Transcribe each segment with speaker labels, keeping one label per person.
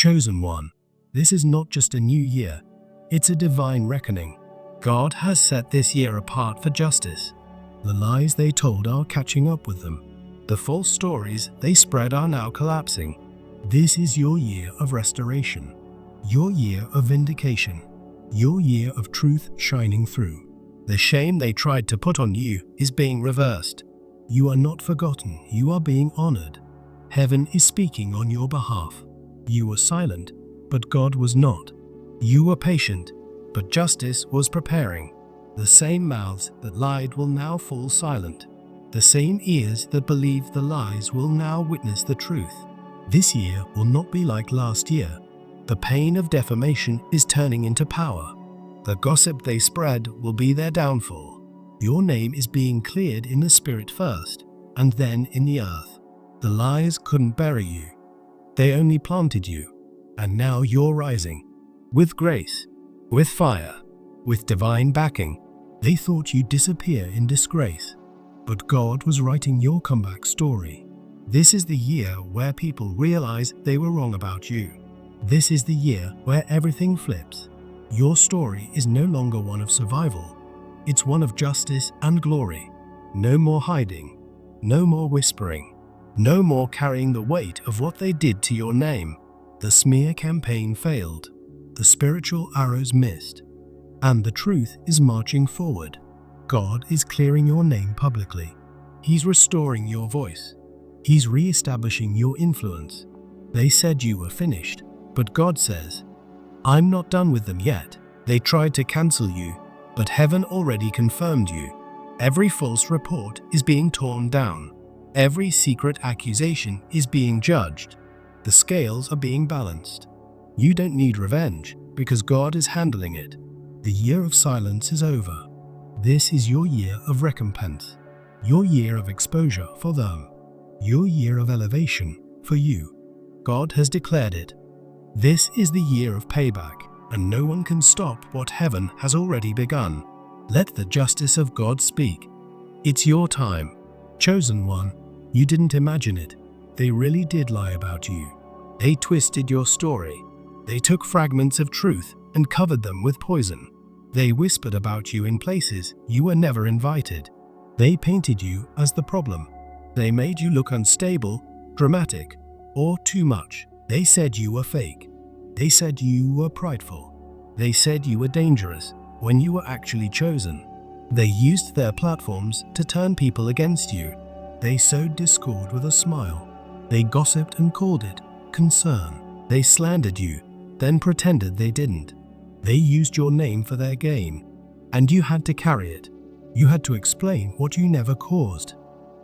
Speaker 1: Chosen one, this is not just a new year, it's a divine reckoning. God has set this year apart for justice. The lies they told are catching up with them. The false stories they spread are now collapsing. This is your year of restoration, your year of vindication, your year of truth shining through. The shame they tried to put on you is being reversed. You are not forgotten, you are being honored. Heaven is speaking on your behalf. You were silent, but God was not. You were patient, but justice was preparing. The same mouths that lied will now fall silent. The same ears that believed the lies will now witness the truth. This year will not be like last year. The pain of defamation is turning into power. The gossip they spread will be their downfall. Your name is being cleared in the spirit first, and then in the earth. The lies couldn't bury you. They only planted you. And now you're rising. With grace, with fire, with divine backing. They thought you'd disappear in disgrace. But God was writing your comeback story. This is the year where people realize they were wrong about you. This is the year where everything flips. Your story is no longer one of survival. It's one of justice and glory. No more hiding. No more whispering. No more carrying the weight of what they did to your name. The smear campaign failed. The spiritual arrows missed. And the truth is marching forward. God is clearing your name publicly. He's restoring your voice. He's re-establishing your influence. They said you were finished, but God says, I'm not done with them yet. They tried to cancel you, but heaven already confirmed you. Every false report is being torn down. Every secret accusation is being judged. The scales are being balanced. You don't need revenge because God is handling it. The year of silence is over. This is your year of recompense, your year of exposure for them, your year of elevation for you. God has declared it. This is the year of payback, and no one can stop what heaven has already begun. Let the justice of God speak. It's your time. Chosen one, you didn't imagine it. They really did lie about you. They twisted your story. They took fragments of truth and covered them with poison. They whispered about you in places you were never invited. They painted you as the problem. They made you look unstable, dramatic, or too much. They said you were fake. They said you were prideful. They said you were dangerous when you were actually chosen. They used their platforms to turn people against you. They sowed discord with a smile. They gossiped and called it concern. They slandered you, then pretended they didn't. They used your name for their gain, and you had to carry it. You had to explain what you never caused.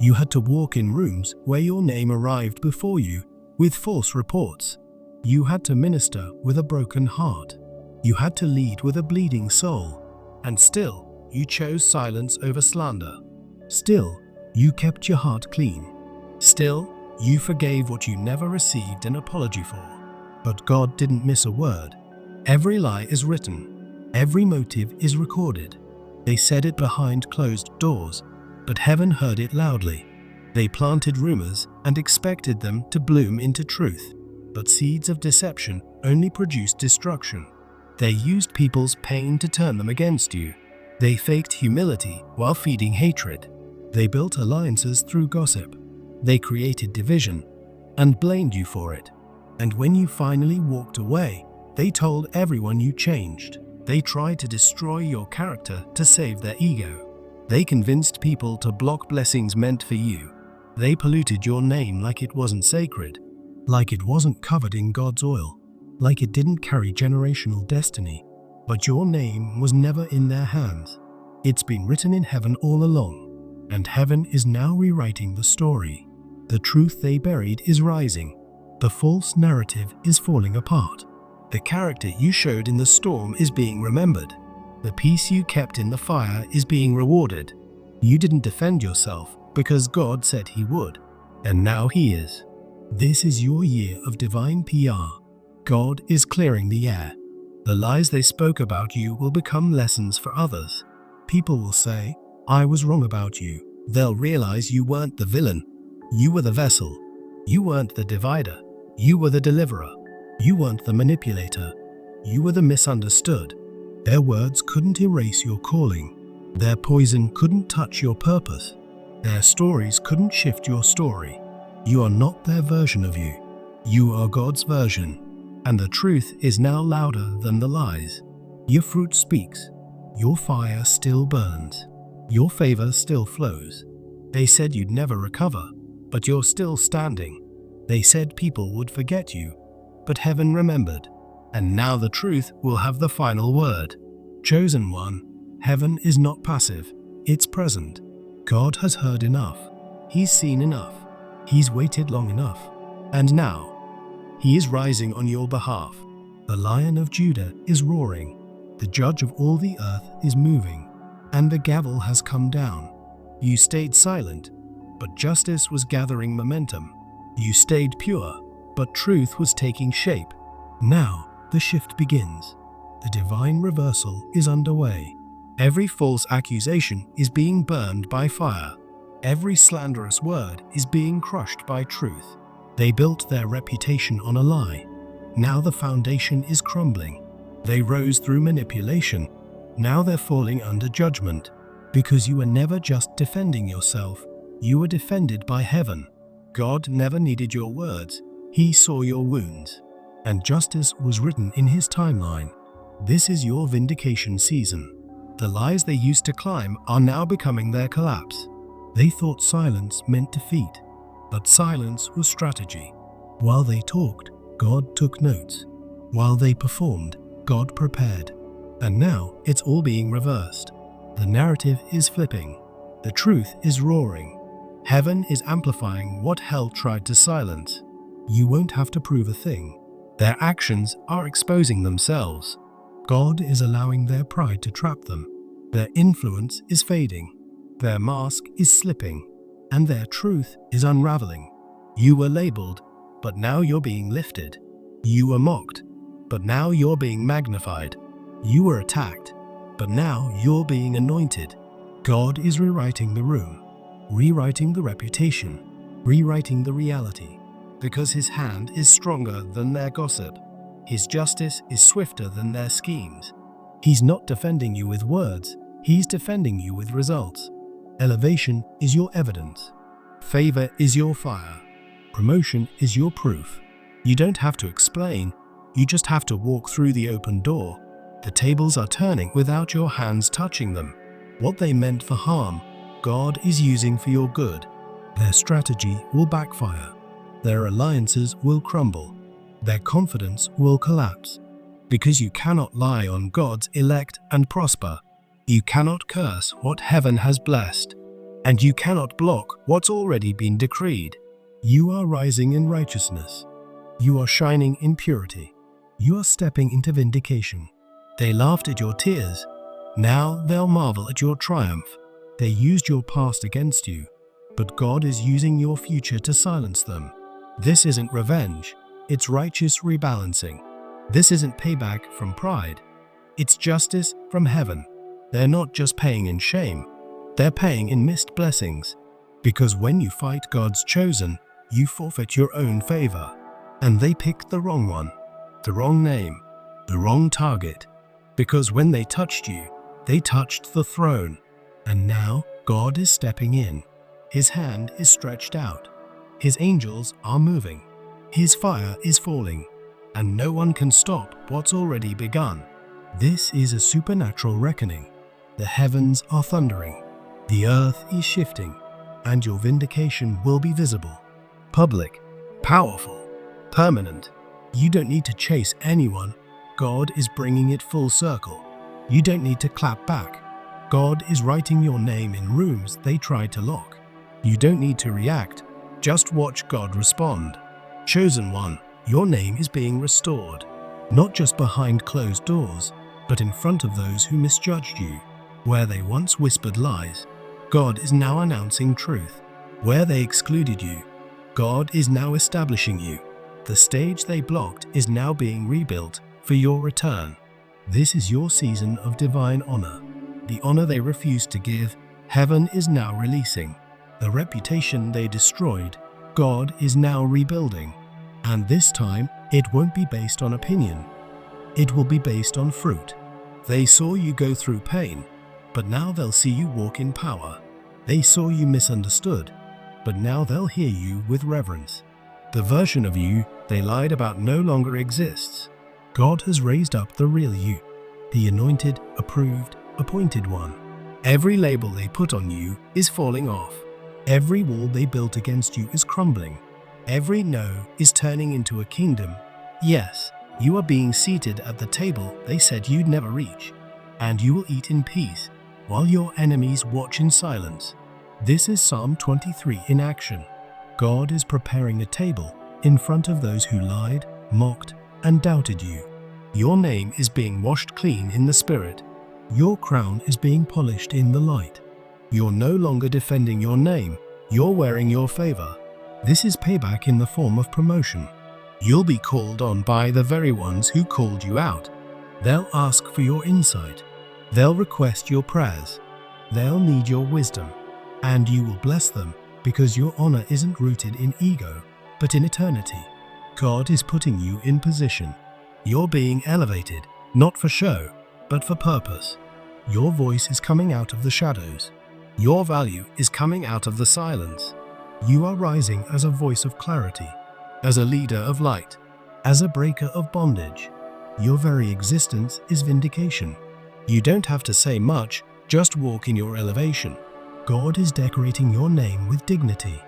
Speaker 1: You had to walk in rooms where your name arrived before you with false reports. You had to minister with a broken heart. You had to lead with a bleeding soul. And still, you chose silence over slander. Still, you kept your heart clean. Still, you forgave what you never received an apology for. But God didn't miss a word. Every lie is written. Every motive is recorded. They said it behind closed doors, but heaven heard it loudly. They planted rumors and expected them to bloom into truth. But seeds of deception only produce destruction. They used people's pain to turn them against you. They faked humility while feeding hatred. They built alliances through gossip. They created division and blamed you for it. And when you finally walked away, they told everyone you changed. They tried to destroy your character to save their ego. They convinced people to block blessings meant for you. They polluted your name like it wasn't sacred, like it wasn't covered in God's oil, like it didn't carry generational destiny. But your name was never in their hands. It's been written in heaven all along, and heaven is now rewriting the story. The truth they buried is rising. The false narrative is falling apart. The character you showed in the storm is being remembered. The peace you kept in the fire is being rewarded. You didn't defend yourself because God said He would, and now He is. This is your year of divine PR. God is clearing the air. The lies they spoke about you will become lessons for others. People will say, I was wrong about you. They'll realize you weren't the villain. You were the vessel. You weren't the divider. You were the deliverer. You weren't the manipulator. You were the misunderstood. Their words couldn't erase your calling. Their poison couldn't touch your purpose. Their stories couldn't shift your story. You are not their version of you. You are God's version. And the truth is now louder than the lies. Your fruit speaks. Your fire still burns. Your favor still flows. They said you'd never recover, but you're still standing. They said people would forget you, but heaven remembered. And now the truth will have the final word. Chosen one, heaven is not passive, it's present. God has heard enough. He's seen enough. He's waited long enough. And now, he is rising on your behalf. The Lion of Judah is roaring. The Judge of all the earth is moving. And the gavel has come down. You stayed silent, but justice was gathering momentum. You stayed pure, but truth was taking shape. Now, the shift begins. The divine reversal is underway. Every false accusation is being burned by fire. Every slanderous word is being crushed by truth. They built their reputation on a lie. Now the foundation is crumbling. They rose through manipulation. Now they're falling under judgment. Because you were never just defending yourself, you were defended by heaven. God never needed your words. He saw your wounds. And justice was written in his timeline. This is your vindication season. The lies they used to climb are now becoming their collapse. They thought silence meant defeat, but silence was strategy. While they talked, God took notes. While they performed, God prepared. And now it's all being reversed. The narrative is flipping. The truth is roaring. Heaven is amplifying what hell tried to silence. You won't have to prove a thing. Their actions are exposing themselves. God is allowing their pride to trap them. Their influence is fading. Their mask is slipping. And their truth is unraveling. You were labeled, but now you're being lifted. You were mocked, but now you're being magnified. You were attacked, but now you're being anointed. God is rewriting the room, rewriting the reputation, rewriting the reality, because his hand is stronger than their gossip. His justice is swifter than their schemes. He's not defending you with words, he's defending you with results. Elevation is your evidence. Favor is your fire. Promotion is your proof. You don't have to explain, you just have to walk through the open door. The tables are turning without your hands touching them. What they meant for harm, God is using for your good. Their strategy will backfire. Their alliances will crumble. Their confidence will collapse. Because you cannot lie on God's elect and prosper. You cannot curse what heaven has blessed. And you cannot block what's already been decreed. You are rising in righteousness. You are shining in purity. You are stepping into vindication. They laughed at your tears. Now they'll marvel at your triumph. They used your past against you, but God is using your future to silence them. This isn't revenge, it's righteous rebalancing. This isn't payback from pride, it's justice from heaven. They're not just paying in shame, they're paying in missed blessings. Because when you fight God's chosen, you forfeit your own favor. And they picked the wrong one, the wrong name, the wrong target. Because when they touched you, they touched the throne. And now God is stepping in. His hand is stretched out. His angels are moving. His fire is falling. And no one can stop what's already begun. This is a supernatural reckoning. The heavens are thundering. The earth is shifting. And your vindication will be visible, public, powerful, permanent. You don't need to chase anyone. God is bringing it full circle. You don't need to clap back. God is writing your name in rooms they tried to lock. You don't need to react. Just watch God respond. Chosen one, your name is being restored. Not just behind closed doors, but in front of those who misjudged you. Where they once whispered lies, God is now announcing truth. Where they excluded you, God is now establishing you. The stage they blocked is now being rebuilt for your return. This is your season of divine honor. The honor they refused to give, heaven is now releasing. The reputation they destroyed, God is now rebuilding. And this time, it won't be based on opinion. It will be based on fruit. They saw you go through pain, but now they'll see you walk in power. They saw you misunderstood, but now they'll hear you with reverence. The version of you they lied about no longer exists. God has raised up the real you, the anointed, approved, appointed one. Every label they put on you is falling off. Every wall they built against you is crumbling. Every no is turning into a kingdom. Yes, you are being seated at the table they said you'd never reach, and you will eat in peace while your enemies watch in silence. This is Psalm 23 in action. God is preparing a table in front of those who lied, mocked, and doubted you. Your name is being washed clean in the Spirit. Your crown is being polished in the light. You're no longer defending your name, you're wearing your favor. This is payback in the form of promotion. You'll be called on by the very ones who called you out. They'll ask for your insight. They'll request your prayers. They'll need your wisdom. And you will bless them because your honor isn't rooted in ego, but in eternity. God is putting you in position. You're being elevated, not for show, but for purpose. Your voice is coming out of the shadows. Your value is coming out of the silence. You are rising as a voice of clarity, as a leader of light, as a breaker of bondage. Your very existence is vindication. You don't have to say much, just walk in your elevation. God is decorating your name with dignity,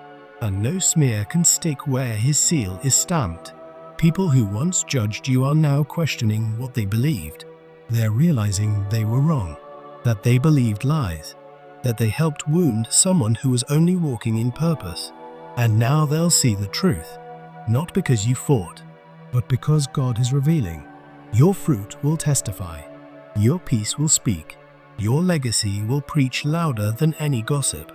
Speaker 1: and no smear can stick where His seal is stamped. People who once judged you are now questioning what they believed. They're realizing they were wrong, that they believed lies, that they helped wound someone who was only walking in purpose. And now they'll see the truth, not because you fought, but because God is revealing. Your fruit will testify. Your peace will speak. Your legacy will preach louder than any gossip.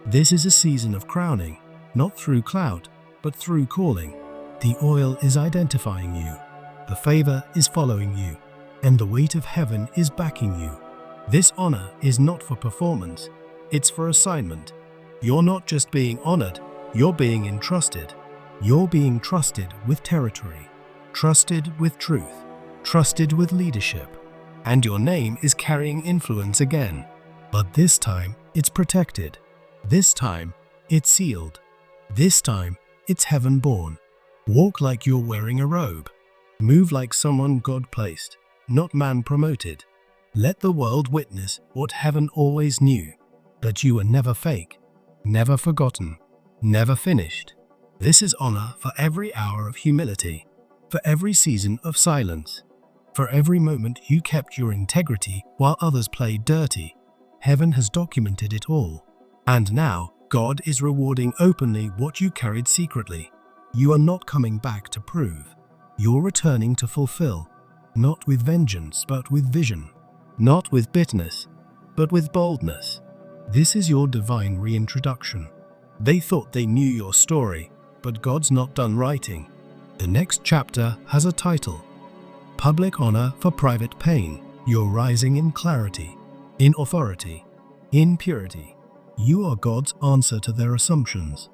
Speaker 1: This is a season of crowning, not through clout, but through calling. The oil is identifying you. The favor is following you. And the weight of heaven is backing you. This honor is not for performance, it's for assignment. You're not just being honored, you're being entrusted. You're being trusted with territory, trusted with truth, trusted with leadership. And your name is carrying influence again. But this time, it's protected. This time, it's sealed. This time, it's heaven-born. Walk like you're wearing a robe. Move like someone God placed, not man promoted. Let the world witness what heaven always knew, that you were never fake, never forgotten, never finished. This is honor for every hour of humility, for every season of silence, for every moment you kept your integrity while others played dirty. Heaven has documented it all. And now, God is rewarding openly what you carried secretly. You are not coming back to prove. You're returning to fulfill, not with vengeance but with vision, not with bitterness, but with boldness. This is your divine reintroduction. They thought they knew your story, but God's not done writing. The next chapter has a title: Public Honor for Private Pain. You're rising in clarity, in authority, in purity. You are God's answer to their assumptions.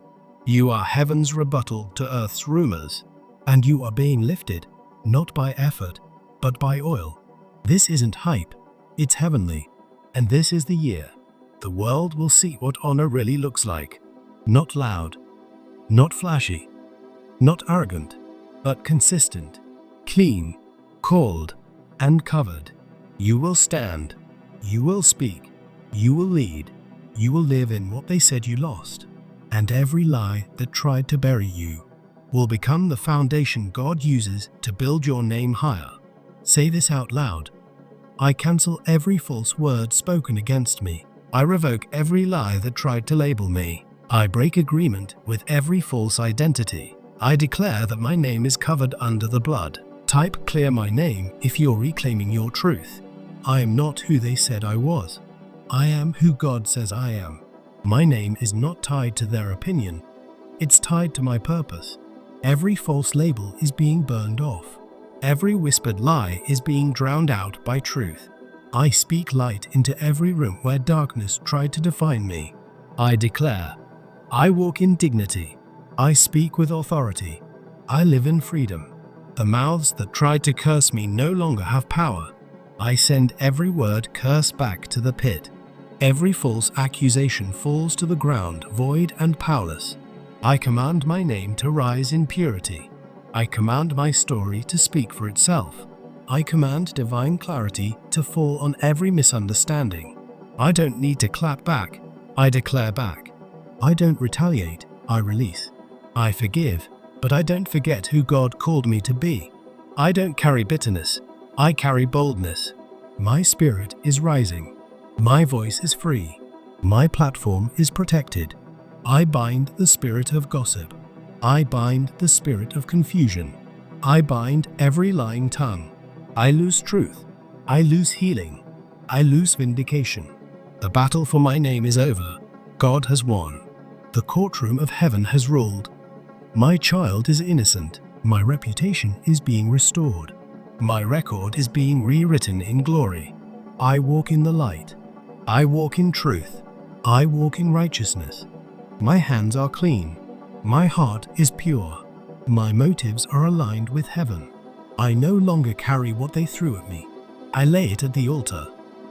Speaker 1: You are heaven's rebuttal to earth's rumors. And you are being lifted, not by effort, but by oil. This isn't hype, it's heavenly. And this is the year. The world will see what honor really looks like. Not loud, not flashy, not arrogant, but consistent, clean, called, and covered. You will stand, you will speak, you will lead, you will live in what they said you lost. And every lie that tried to bury you will become the foundation God uses to build your name higher. Say this out loud. I cancel every false word spoken against me. I revoke every lie that tried to label me. I break agreement with every false identity. I declare that my name is covered under the blood. Type clear my name if you're reclaiming your truth. I am not who they said I was. I am who God says I am. My name is not tied to their opinion. It's tied to my purpose. Every false label is being burned off. Every whispered lie is being drowned out by truth. I speak light into every room where darkness tried to define me. I declare, I walk in dignity. I speak with authority. I live in freedom. The mouths that tried to curse me no longer have power. I send every word curse back to the pit. Every false accusation falls to the ground, void and powerless. I command my name to rise in purity. I command my story to speak for itself. I command divine clarity to fall on every misunderstanding. I don't need to clap back. I declare back. I don't retaliate. I release. I forgive, but I don't forget who God called me to be. I don't carry bitterness. I carry boldness. My spirit is rising. My voice is free. My platform is protected. I bind the spirit of gossip. I bind the spirit of confusion. I bind every lying tongue. I lose truth. I lose healing. I lose vindication. The battle for my name is over. God has won. The courtroom of heaven has ruled. My child is innocent. My reputation is being restored. My record is being rewritten in glory. I walk in the light. I walk in truth. I walk in righteousness. My hands are clean. My heart is pure. My motives are aligned with heaven. I no longer carry what they threw at me. I lay it at the altar.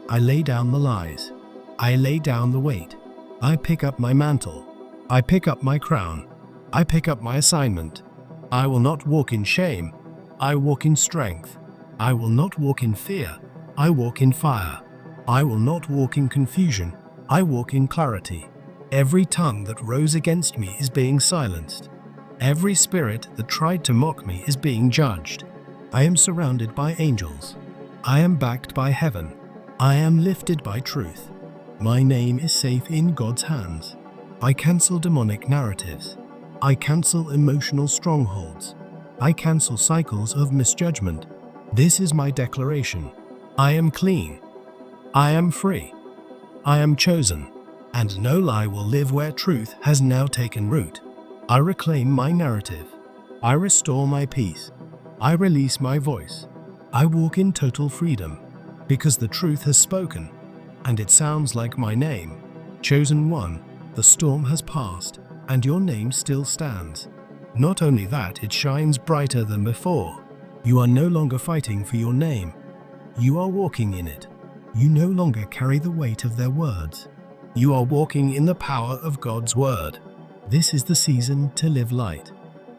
Speaker 1: I lay down the lies. I lay down the weight. I pick up my mantle. I pick up my crown. I pick up my assignment. I will not walk in shame. I walk in strength. I will not walk in fear. I walk in fire. I will not walk in confusion. I walk in clarity. Every tongue that rose against me is being silenced. Every spirit that tried to mock me is being judged. I am surrounded by angels. I am backed by heaven. I am lifted by truth. My name is safe in God's hands. I cancel demonic narratives. I cancel emotional strongholds. I cancel cycles of misjudgment. This is my declaration. I am clean. I am free. I am chosen. And no lie will live where truth has now taken root. I reclaim my narrative. I restore my peace. I release my voice. I walk in total freedom, because the truth has spoken, and it sounds like my name. Chosen one, the storm has passed, and your name still stands. Not only that, it shines brighter than before. You are no longer fighting for your name. You are walking in it. You no longer carry the weight of their words. You are walking in the power of God's word. This is the season to live light,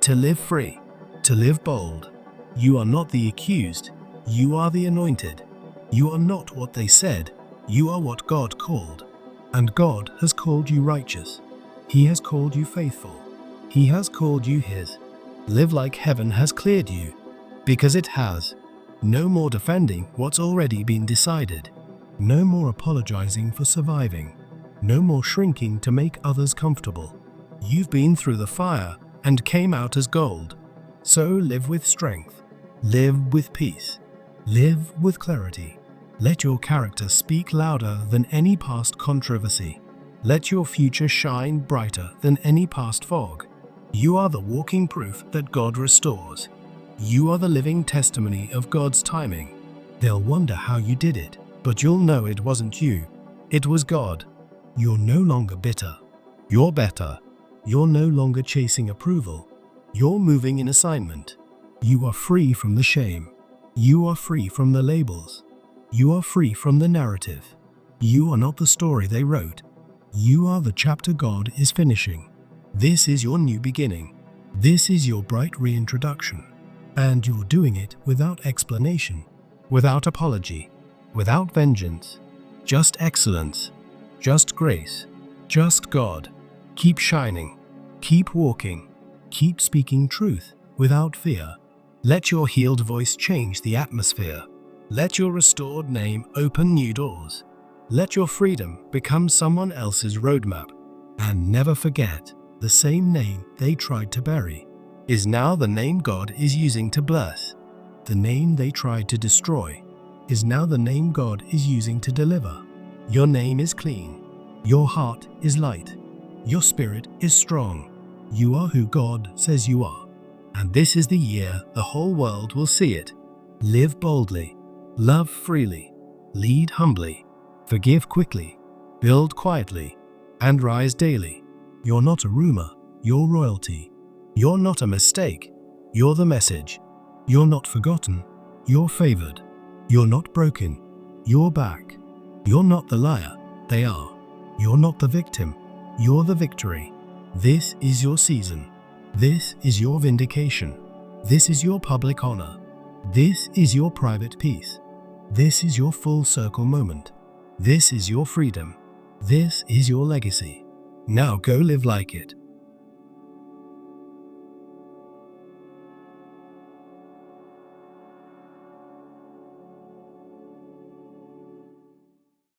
Speaker 1: to live free, to live bold. You are not the accused. You are the anointed. You are not what they said. You are what God called. And God has called you righteous. He has called you faithful. He has called you His. Live like heaven has cleared you, because it has. No more defending what's already been decided. No more apologizing for surviving. No more shrinking to make others comfortable. You've been through the fire and came out as gold. So live with strength. Live with peace. Live with clarity. Let your character speak louder than any past controversy. Let your future shine brighter than any past fog. You are the walking proof that God restores. You are the living testimony of God's timing. They'll wonder how you did it, but you'll know it wasn't you. It was God. You're no longer bitter. You're better. You're no longer chasing approval. You're moving in assignment. You are free from the shame. You are free from the labels. You are free from the narrative. You are not the story they wrote. You are the chapter God is finishing. This is your new beginning. This is your bright reintroduction. And you're doing it without explanation, without apology, without vengeance. Just excellence. Just grace. Just God. Keep shining. Keep walking. Keep speaking truth without fear. Let your healed voice change the atmosphere. Let your restored name open new doors. Let your freedom become someone else's roadmap. And never forget, the same name they tried to bury is now the name God is using to bless. The name they tried to destroy is now the name God is using to deliver. Your name is clean. Your heart is light. Your spirit is strong. You are who God says you are. And this is the year the whole world will see it. Live boldly. Love freely. Lead humbly. Forgive quickly. Build quietly. And rise daily. You're not a rumor. You're royalty. You're not a mistake. You're the message. You're not forgotten. You're favored. You're not broken. You're back. You're not the liar. They are. You're not the victim. You're the victory. This is your season. This is your vindication. This is your public honor. This is your private peace. This is your full circle moment. This is your freedom. This is your legacy. Now go live like it.